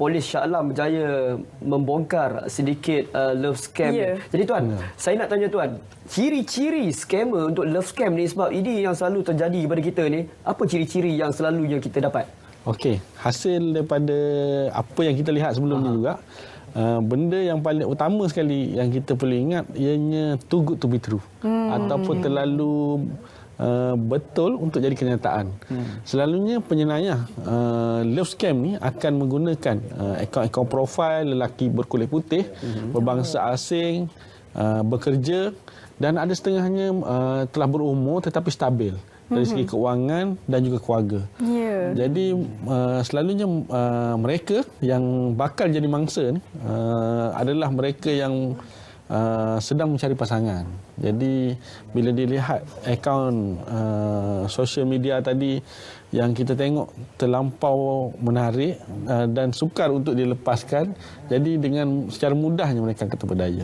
Speaker 2: polis Shah Alam berjaya membongkar sedikit love scam.
Speaker 1: Ya.
Speaker 2: Jadi tuan, saya nak tanya tuan, ciri-ciri scammer untuk love scam ni, sebab ini yang selalu terjadi kepada kita ni, apa ciri-ciri yang selalunya kita dapat?
Speaker 3: Okey, hasil daripada apa yang kita lihat sebelum ni juga, benda yang paling utama sekali yang kita perlu ingat ianya too good to be true ataupun terlalu betul untuk jadi kenyataan. Selalunya penyenayah love scam ni akan menggunakan akaun-akaun profil lelaki berkulit putih, berbangsa asing, bekerja, dan ada setengahnya telah berumur tetapi stabil dari segi keuangan dan juga keluarga.
Speaker 1: Ya.
Speaker 3: Jadi selalunya mereka yang bakal jadi mangsa ni adalah mereka yang sedang mencari pasangan. Jadi bila dilihat akaun social media tadi yang kita tengok terlampau menarik dan sukar untuk dilepaskan, jadi dengan secara mudahnya mereka akan terpedaya.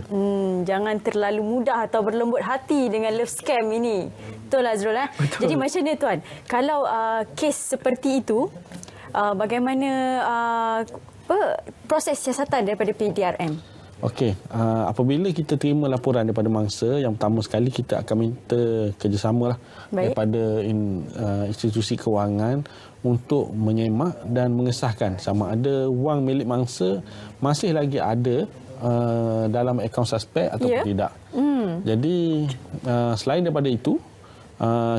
Speaker 1: Jangan terlalu mudah atau berlembut hati dengan love scam ini. Betul Azrul. Betul. Jadi macam ni tuan, kalau kes seperti itu, bagaimana proses siasatan daripada PDRM?
Speaker 3: Okey, apabila kita terima laporan daripada mangsa, yang pertama sekali kita akan minta kerjasama daripada institusi kewangan untuk menyemak dan mengesahkan sama ada wang milik mangsa masih lagi ada dalam akaun suspek ataupun tidak. Jadi selain daripada itu,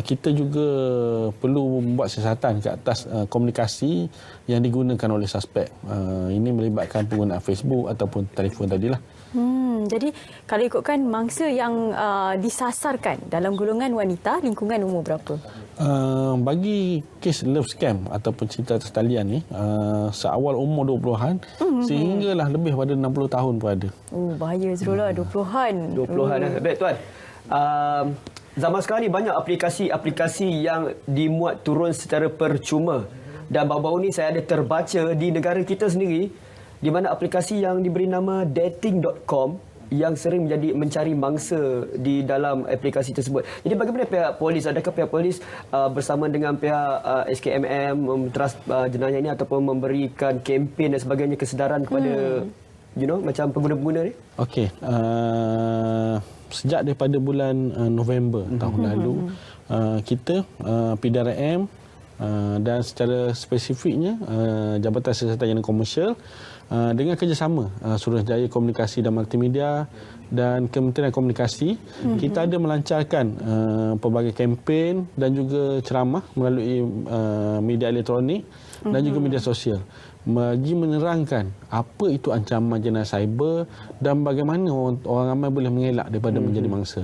Speaker 3: kita juga perlu membuat siasatan ke atas komunikasi yang digunakan oleh suspek. Ini melibatkan penggunaan Facebook ataupun telefon tadilah.
Speaker 1: Jadi kalau ikutkan mangsa yang disasarkan dalam golongan wanita, lingkungan umur berapa?
Speaker 3: Bagi kes love scam ataupun cinta atas talian ni, seawal umur 20-an sehinggalah lebih pada 60 tahun pun ada.
Speaker 1: Bahaya Azrul lah, 20-an.
Speaker 2: 20-an. Baik tuan. Zaman sekarang ni banyak aplikasi-aplikasi yang dimuat turun secara percuma. Dan baru-baru ni saya ada terbaca di negara kita sendiri di mana aplikasi yang diberi nama dating.com yang sering menjadi mencari mangsa di dalam aplikasi tersebut. Jadi bagaimana pihak polis? Adakah pihak polis bersama dengan pihak SKMM menteras jenayah ini ataupun memberikan kempen dan sebagainya, kesedaran kepada macam pengguna-pengguna ni? Okey.
Speaker 3: Sejak daripada bulan November tahun lalu, kita PDRM dan secara spesifiknya Jabatan Siasatan Jaringan Komersial dengan kerjasama Suruhanjaya Komunikasi dan Multimedia dan Kementerian Komunikasi, kita ada melancarkan pelbagai kempen dan juga ceramah melalui media elektronik dan juga media sosial bagi menerangkan apa itu ancaman jenayah cyber dan bagaimana orang ramai boleh mengelak daripada menjadi mangsa.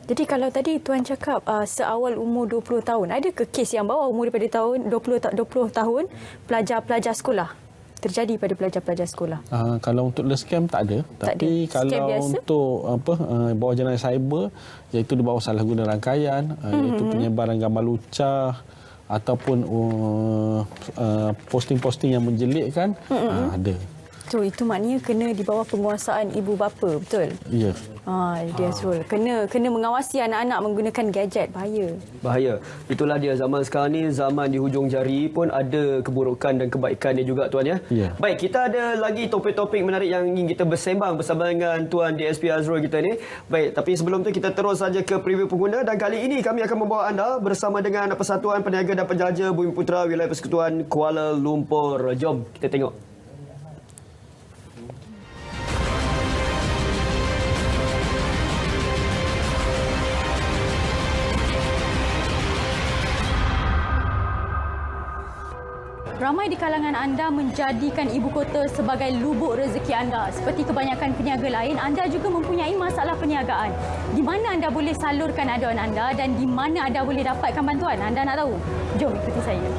Speaker 1: Jadi kalau tadi tuan cakap seawal umur 20 tahun, adakah kes yang bawah umur daripada tahun 20 tahun pelajar-pelajar sekolah? Terjadi pada pelajar-pelajar sekolah.
Speaker 3: Kalau untuk love scam tak ada. Tapi kalau untuk bawah jenayah cyber, iaitu di bawah salah guna rangkaian, iaitu penyebaran gambar lucah ataupun posting-posting yang menjelekkan, ada.
Speaker 1: So itu maknanya kena di bawah penguasaan ibu bapa, betul?
Speaker 3: Ya.
Speaker 1: Dia Azrul. Kena mengawasi anak-anak menggunakan gadget, bahaya.
Speaker 2: Itulah dia, zaman sekarang ni zaman di hujung jari pun ada keburukan dan kebaikannya juga tuan ya.
Speaker 3: Ya.
Speaker 2: Baik, kita ada lagi topik-topik menarik yang ingin kita bersembang bersama dengan tuan DSP Azrul kita ni. Baik, tapi sebelum tu kita terus saja ke preview pengguna, dan kali ini kami akan membawa anda bersama dengan Persatuan Peniaga dan Penjaja Bumiputera Wilayah Persekutuan Kuala Lumpur. Jom kita tengok.
Speaker 1: Ramai di kalangan anda menjadikan ibu kota sebagai lubuk rezeki anda. Seperti kebanyakan peniaga lain, anda juga mempunyai masalah perniagaan. Di mana anda boleh salurkan aduan anda dan di mana anda boleh dapatkan bantuan? Anda nak tahu? Jom ikuti saya.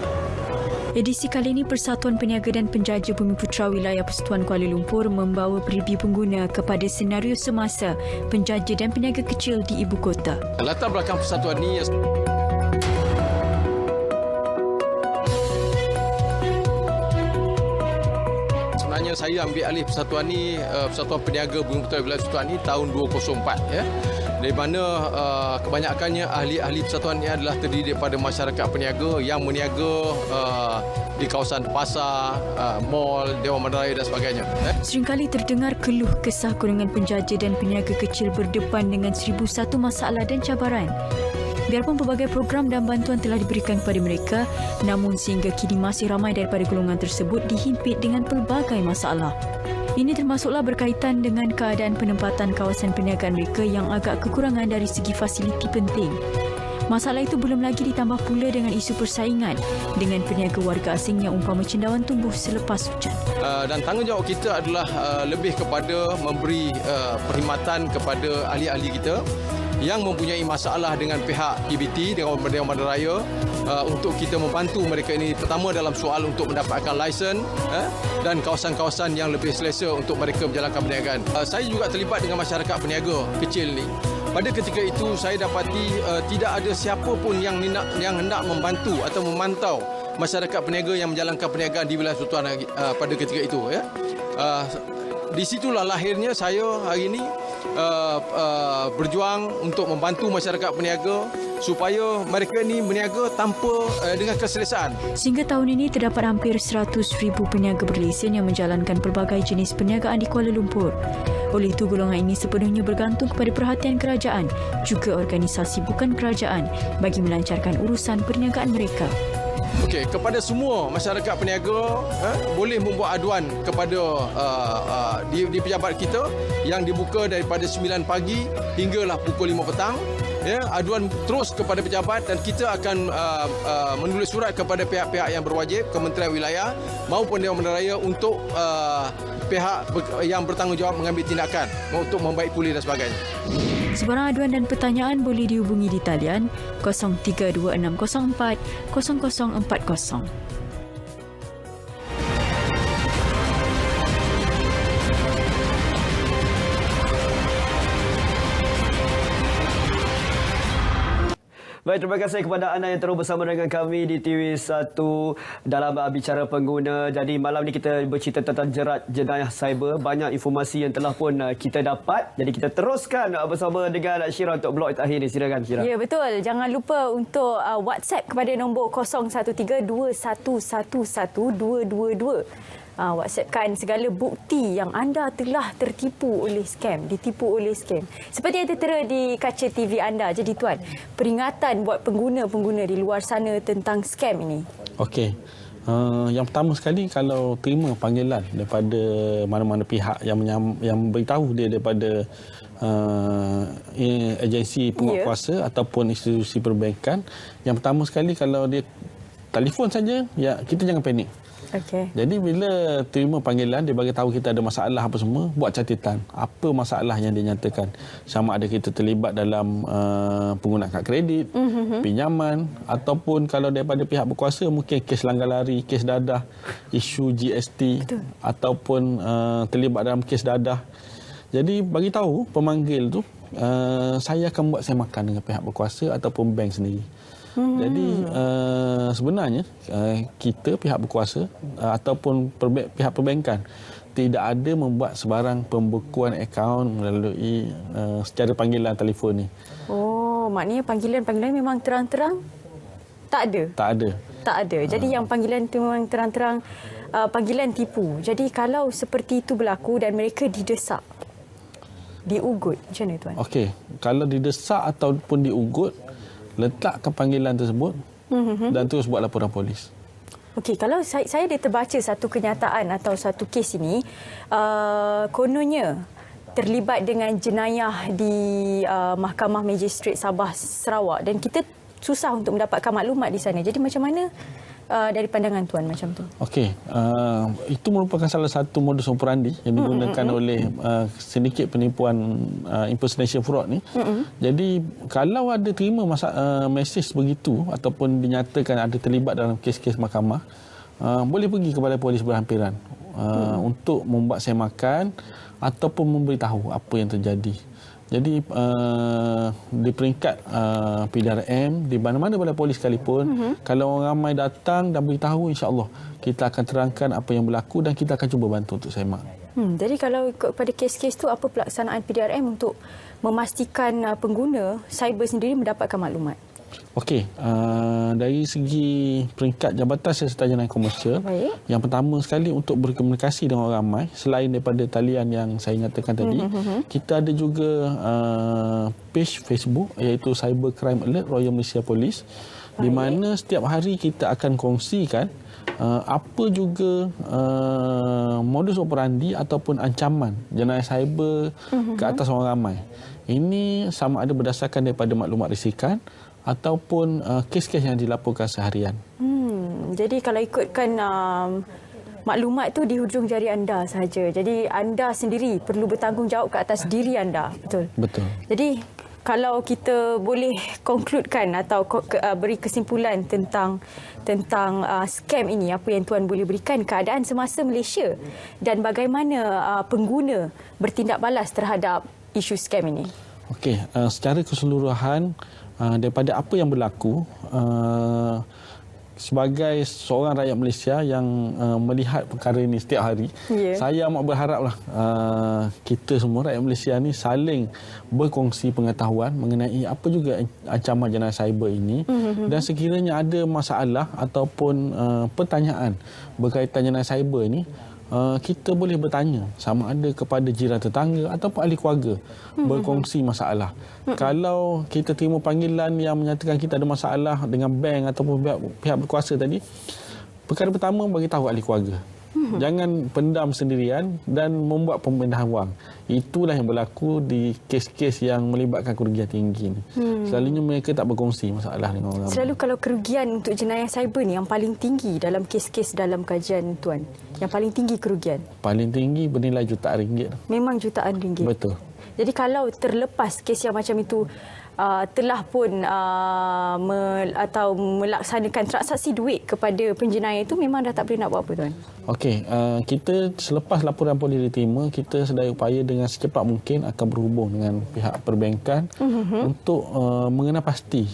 Speaker 1: Edisi kali ini, Persatuan Peniaga dan Penjaja Bumiputera Wilayah Persekutuan Kuala Lumpur membawa preview pengguna kepada senario semasa penjaja dan peniaga kecil di ibu kota.
Speaker 9: Latar belakang persatuan ini saya ambil alih persatuan ni, Persatuan Peniaga Bumiputera Wilayah Persekutuan ni tahun 2004 ya. Dari mana kebanyakannya ahli-ahli persatuan ini adalah terdiri daripada masyarakat peniaga yang meniaga di kawasan pasar, mall, Dewan Bandaraya dan sebagainya.
Speaker 1: Seringkali terdengar keluh kesah golongan penjaja dan peniaga kecil berdepan dengan 1001 masalah dan cabaran. Biarpun pelbagai program dan bantuan telah diberikan kepada mereka, namun sehingga kini masih ramai daripada golongan tersebut dihimpit dengan pelbagai masalah. Ini termasuklah berkaitan dengan keadaan penempatan kawasan perniagaan mereka yang agak kekurangan dari segi fasiliti penting. Masalah itu belum lagi ditambah pula dengan isu persaingan dengan peniaga warga asing yang umpama cendawan tumbuh selepas hujan.
Speaker 9: Dan tanggungjawab kita adalah lebih kepada memberi perkhidmatan kepada ahli-ahli kita yang mempunyai masalah dengan pihak PBT, Dewan Bandaraya, untuk kita membantu mereka ini pertama dalam soal untuk mendapatkan lesen dan kawasan-kawasan yang lebih selesa untuk mereka menjalankan perniagaan. Saya juga terlibat dengan masyarakat peniaga kecil ni. Pada ketika itu saya dapati tidak ada siapa pun yang hendak membantu atau memantau masyarakat peniaga yang menjalankan perniagaan di wilayah persekutuan pada ketika itu ya. Di situlah lahirnya saya hari ini berjuang untuk membantu masyarakat peniaga supaya mereka ini berniaga tanpa dengan keselesaan.
Speaker 1: Sehingga tahun ini terdapat hampir 100,000 peniaga berlesen yang menjalankan pelbagai jenis perniagaan di Kuala Lumpur. Oleh itu, golongan ini sepenuhnya bergantung kepada perhatian kerajaan, juga organisasi bukan kerajaan bagi melancarkan urusan perniagaan mereka.
Speaker 9: Okey, kepada semua masyarakat peniaga boleh membuat aduan kepada di pejabat kita yang dibuka daripada 9 pagi hinggalah pukul 5 petang. Ya, aduan terus kepada pejabat dan kita akan menulis surat kepada pihak-pihak yang berwajib, Kementerian Wilayah maupun Dewan Bandaraya untuk pihak yang bertanggungjawab mengambil tindakan untuk membaik pulih dan sebagainya.
Speaker 1: Sebarang aduan dan pertanyaan boleh dihubungi di talian 032604 0040.
Speaker 2: Baik, terima kasih kepada anda yang terus bersama dengan kami di TV1 dalam Bicara Pengguna. Jadi malam ni kita bercerita tentang jerat jenayah cyber. Banyak informasi yang telah pun kita dapat. Jadi kita teruskan bersama dengan Syira untuk blok akhir ni. Silakan Syira.
Speaker 1: Ya, betul. Jangan lupa untuk WhatsApp kepada nombor 0132111222. WhatsAppkan segala bukti yang anda telah ditipu oleh scam. Seperti yang tertera di kaca TV anda. Jadi tuan, peringatan buat pengguna-pengguna di luar sana tentang scam ini. Okey.
Speaker 3: Yang pertama sekali, kalau terima panggilan daripada mana-mana pihak yang beritahu dia daripada agensi penguatkuasa ataupun institusi perbankan, yang pertama sekali kalau dia telefon saja, ya kita jangan panik.
Speaker 1: Okay.
Speaker 3: Jadi bila terima panggilan, dia bagi tahu kita ada masalah apa semua, buat catatan apa masalah yang dia nyatakan. Sama ada kita terlibat dalam penggunaan kad kredit, pinjaman, ataupun kalau daripada pihak berkuasa mungkin kes langgar lari, kes dadah, isu GST. Betul. Ataupun terlibat dalam kes dadah. Jadi bagi tahu pemanggil tu, saya akan buat semakan dengan pihak berkuasa ataupun bank sendiri. Jadi sebenarnya kita pihak berkuasa ataupun pihak perbankan tidak ada membuat sebarang pembekuan akaun melalui secara panggilan telefon ni.
Speaker 1: Oh, maknanya panggilan-panggilan memang terang-terang tak ada?
Speaker 3: Tak ada.
Speaker 1: Tak ada. Jadi yang panggilan itu memang terang-terang panggilan tipu. Jadi kalau seperti itu berlaku dan mereka didesak, diugut, macam mana tuan?
Speaker 3: Okey, kalau didesak ataupun diugut, letakkan panggilan tersebut dan terus buat laporan polis.
Speaker 1: Okey, kalau saya ada terbaca satu kenyataan atau satu kes ini, kononnya terlibat dengan jenayah di Mahkamah Magistrate Sabah Sarawak dan kita susah untuk mendapatkan maklumat di sana. Jadi macam mana dari pandangan tuan macam tu?
Speaker 3: Okey, itu merupakan salah satu modus operandi yang digunakan oleh sindiket penipuan impersonation fraud ni. Jadi kalau ada terima mesej begitu ataupun dinyatakan ada terlibat dalam kes-kes mahkamah, boleh pergi ke Balai Polis berhampiran untuk membuat semakan ataupun memberitahu apa yang terjadi. Jadi di peringkat PDRM, di mana-mana Balai Polis sekalipun, kalau orang ramai datang dan beritahu, insya-Allah kita akan terangkan apa yang berlaku dan kita akan cuba bantu untuk semak.
Speaker 1: Jadi kalau ikut pada kes-kes tu, apa pelaksanaan PDRM untuk memastikan pengguna cyber sendiri mendapatkan maklumat?
Speaker 3: Okey, dari segi peringkat Jabatan Siasatan Jenayah Komersial, yang pertama sekali untuk berkomunikasi dengan orang ramai, selain daripada talian yang saya nyatakan tadi, kita ada juga page Facebook iaitu Cybercrime Alert Royal Malaysia Police, di mana setiap hari kita akan kongsikan apa juga modus operandi ataupun ancaman jenayah cyber ke atas orang ramai. Ini sama ada berdasarkan daripada maklumat risikan ataupun kes-kes yang dilaporkan seharian.
Speaker 1: Jadi kalau ikutkan maklumat tu di hujung jari anda sahaja. Jadi anda sendiri perlu bertanggungjawab ke atas diri anda. Betul?
Speaker 3: Betul.
Speaker 1: Jadi kalau kita boleh konkludkan atau beri kesimpulan tentang scam ini, apa yang tuan boleh berikan keadaan semasa Malaysia dan bagaimana pengguna bertindak balas terhadap isu scam ini?
Speaker 3: Okey, secara keseluruhan daripada apa yang berlaku, sebagai seorang rakyat Malaysia yang melihat perkara ini setiap hari, saya amat berharaplah kita semua rakyat Malaysia ni saling berkongsi pengetahuan mengenai apa juga ancaman jenayah cyber ini, dan sekiranya ada masalah ataupun pertanyaan berkaitan jenayah cyber ini, kita boleh bertanya sama ada kepada jiran tetangga ataupun ahli keluarga, berkongsi masalah. Kalau kita terima panggilan yang menyatakan kita ada masalah dengan bank ataupun pihak berkuasa tadi, perkara pertama bagi tahu ahli keluarga. Jangan pendam sendirian dan membuat pemindahan wang. Itulah yang berlaku di kes-kes yang melibatkan kerugian tinggi ni. Selalunya mereka tak berkongsi masalah dengan orang.
Speaker 1: Selalu kalau kerugian untuk jenayah cyber ni yang paling tinggi dalam kes-kes dalam kajian tuan, yang paling tinggi kerugian?
Speaker 3: Paling tinggi bernilai jutaan ringgit.
Speaker 1: Memang jutaan ringgit?
Speaker 3: Betul.
Speaker 1: Jadi kalau terlepas kes yang macam itu telah pun atau melaksanakan transaksi duit kepada penjenayah itu, memang dah tak boleh nak buat apa tuan? Okey,
Speaker 3: kita selepas laporan polis diterima, kita sedaya upaya dengan secepat mungkin akan berhubung dengan pihak perbankan untuk mengenal pasti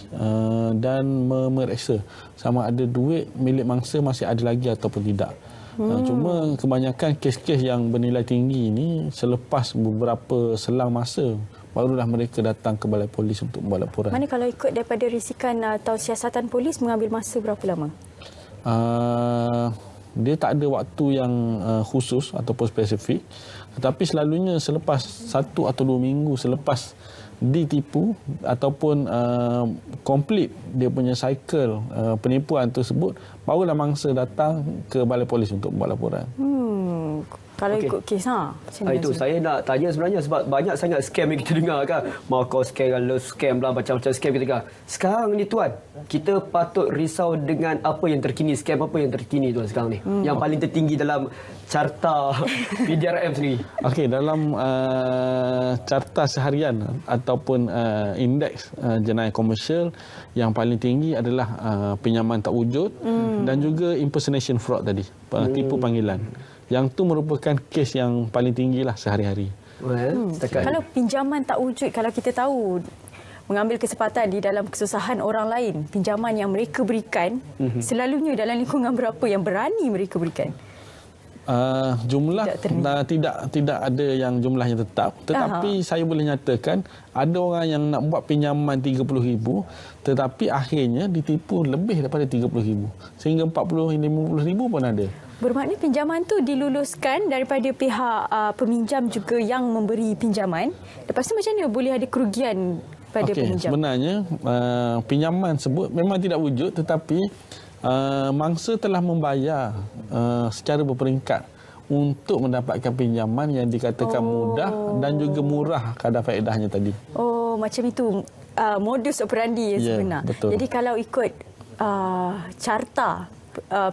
Speaker 3: dan memeriksa sama ada duit milik mangsa masih ada lagi ataupun tidak. Cuma kebanyakan kes-kes yang bernilai tinggi ini selepas beberapa selang masa barulah mereka datang ke Balai Polis untuk membuat laporan.
Speaker 1: Mana kalau ikut daripada risikan atau siasatan polis mengambil masa berapa lama?
Speaker 3: Dia tak ada waktu yang khusus ataupun spesifik, tetapi selalunya selepas 1 atau 2 minggu selepas ditipu ataupun complete dia punya cycle penipuan tersebut, barulah mangsa datang ke Balai Polis untuk buat laporan.
Speaker 1: Kalau ikut kes,
Speaker 2: itu saya nak tanya sebenarnya, sebab banyak sangat scam yang kita dengar kan. Marco scam, love scam lah, macam-macam scam kita dengar. Sekarang ni tuan, kita patut risau dengan apa yang terkini, scam apa yang terkini tuan sekarang ni, yang paling tertinggi dalam carta PDRM sendiri?
Speaker 3: Okey, dalam carta seharian ataupun indeks jenayah komersial, yang paling tinggi adalah pinjaman tak wujud dan juga impersonation fraud tadi, tipu panggilan. Yang tu merupakan kes yang paling tinggilah sehari-hari.
Speaker 1: Kalau pinjaman tak wujud, kalau kita tahu mengambil kesempatan di dalam kesusahan orang lain, pinjaman yang mereka berikan, selalunya dalam lingkungan berapa yang berani mereka berikan?
Speaker 3: Jumlah tidak ada yang jumlahnya tetap, tetapi saya boleh nyatakan ada orang yang nak buat pinjaman 30,000 tetapi akhirnya ditipu lebih daripada 30,000 sehingga 40,000-50,000 pun ada.
Speaker 1: Bermakna pinjaman tu diluluskan daripada pihak peminjam juga yang memberi pinjaman. Lepas tu macam mana boleh ada kerugian pada peminjam?
Speaker 3: Sebenarnya pinjaman tersebut memang tidak wujud, tetapi mangsa telah membayar secara berperingkat untuk mendapatkan pinjaman yang dikatakan mudah dan juga murah kadar faedahnya tadi.
Speaker 1: Oh, macam itu modus operandi sebenar.
Speaker 3: Betul.
Speaker 1: Jadi kalau ikut carta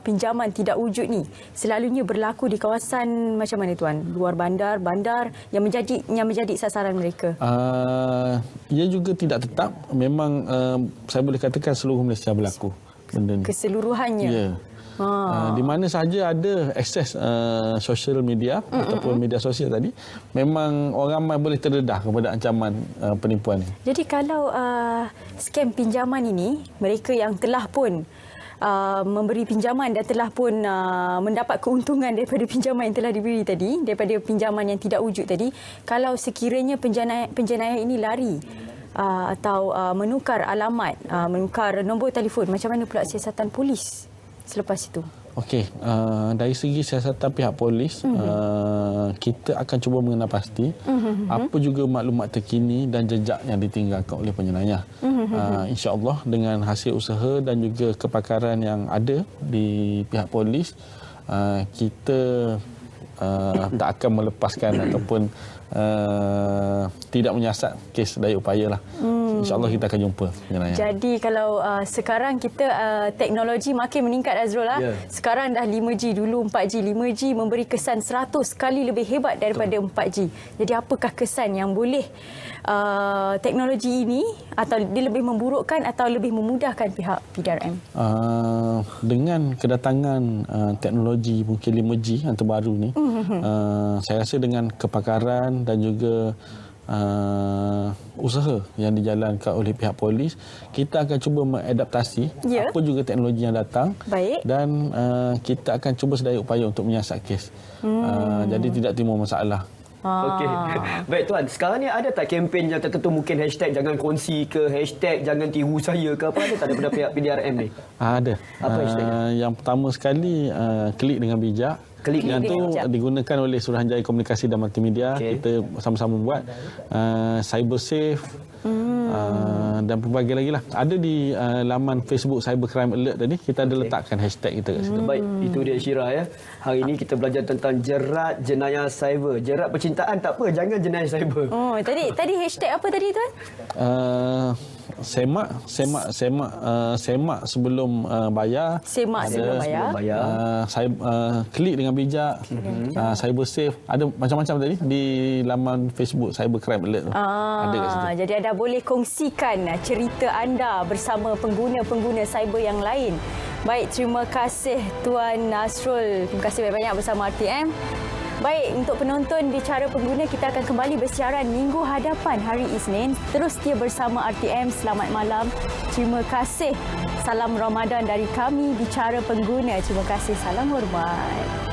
Speaker 1: pinjaman tidak wujud ni, selalunya berlaku di kawasan macam mana tuan? Luar bandar yang menjadi sasaran mereka.
Speaker 3: Ia juga tidak tetap. Memang saya boleh katakan seluruh Malaysia berlaku.
Speaker 1: Keseluruhannya.
Speaker 3: Ya. Di mana sahaja ada akses social media ataupun media sosial tadi, memang orang ramai boleh terdedah kepada ancaman penipuan ini.
Speaker 1: Jadi kalau skam pinjaman ini, mereka yang telah pun memberi pinjaman dan telah pun mendapat keuntungan daripada pinjaman yang telah diberi tadi, daripada pinjaman yang tidak wujud tadi, kalau sekiranya penjenayah ini lari atau menukar alamat, menukar nombor telefon, macam mana pula siasatan polis selepas itu?
Speaker 3: Okey, dari segi siasatan pihak polis, kita akan cuba mengenal pasti apa juga maklumat terkini dan jejak yang ditinggalkan oleh penjenayah. InsyaAllah dengan hasil usaha dan juga kepakaran yang ada di pihak polis, kita tak akan melepaskan ataupun tidak menyiasat kes daya upaya lah. InsyaAllah kita akan jumpa penjenayah.
Speaker 1: Jadi kalau sekarang kita teknologi makin meningkat, Azrul. Sekarang dah 5G, dulu 4G. 5G memberi kesan 100 kali lebih hebat daripada 4G. Jadi apakah kesan yang boleh teknologi ini, atau dia lebih memburukkan atau lebih memudahkan pihak PDRM?
Speaker 3: Dengan kedatangan teknologi mungkin 5G yang terbaru ni, saya rasa dengan kepakaran dan juga usaha yang dijalankan oleh pihak polis, kita akan cuba mengadaptasi apa juga teknologi yang datang.
Speaker 1: Baik.
Speaker 3: Dan kita akan cuba sedaya upaya untuk menyiasat kes. Jadi tidak timbul masalah.
Speaker 2: Okey. Baik tuan, sekarang ni ada tak kempen yang tertentu, mungkin hashtag jangan kongsi ke, hashtag jangan tiru saya ke, apa ada tak daripada pihak PDRM ni?
Speaker 3: Ada.
Speaker 2: Apa hashtagnya? Yang
Speaker 3: pertama sekali, klik dengan bijak. Yang itu digunakan oleh Suruhanjaya Komunikasi dan Multimedia. Kita sama-sama buat cyber safe dan pelbagai lagi lah. Ada di laman Facebook Cybercrime Alert tadi, kita ada letakkan hashtag kita kat situ.
Speaker 2: Baik, itu dia Syira ya. Hari ini kita belajar tentang jerat jenayah cyber. Jerat percintaan tak apa, jangan jenayah cyber.
Speaker 1: Oh, tadi hashtag apa tadi tuan?
Speaker 3: Semak sebelum bayar.
Speaker 1: Semak sebelum bayar.
Speaker 3: Klik dengan bijak. Cyber safe. Ada macam-macam tadi di laman Facebook Cybercrime Alert tu. Ada kat situ.
Speaker 1: Jadi anda boleh kongsikan cerita anda bersama pengguna-pengguna cyber yang lain. Baik, terima kasih Tuan Nasrul. Terima kasih banyak-banyak bersama RTM. Baik, untuk penonton Bicara Pengguna, kita akan kembali bersiaran minggu hadapan hari Isnin. Terus setia bersama RTM. Selamat malam. Terima kasih. Salam Ramadan dari kami Bicara Pengguna. Terima kasih. Salam hormat.